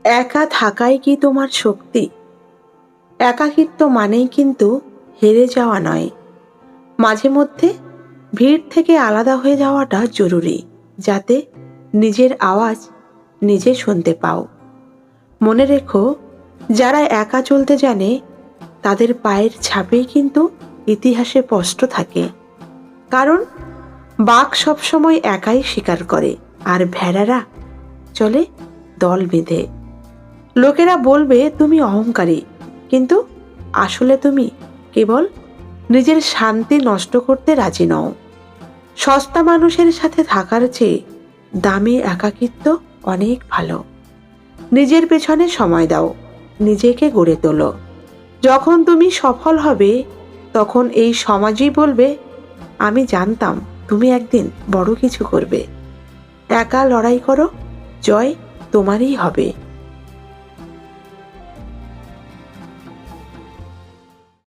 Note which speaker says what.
Speaker 1: একা থাকাই কি তোমার শক্তি? একাকিত্ব মানেই কিন্তু হেরে যাওয়া নয়, মাঝে মধ্যে ভিড় থেকে আলাদা হয়ে যাওয়াটা জরুরি, যাতে নিজের আওয়াজ নিজে শুনতে পাও। মনে রেখো, যারা একা চলতে জানে তাদের পায়ের ছাপেই কিন্তু ইতিহাসে স্পষ্ট থাকে। কারণ বাঘ সবসময় একাই শিকার করে, আর ভেড়ারা চলে দল বেঁধে। লোকেরা বলবে তুমি অহংকারী, কিন্তু আসলে তুমি কেবল নিজের শান্তি নষ্ট করতে রাজি নও। সস্তা মানুষের সাথে থাকার চেয়ে দামি একাকিত্ব অনেক ভালো। নিজের পেছনে সময় দাও, নিজেকে গড়ে তোলো। যখন তুমি সফল হবে, তখন এই সমাজই বলবে, আমি জানতাম তুমি একদিন বড় কিছু করবে। একা লড়াই করো, জয় তোমারই হবে।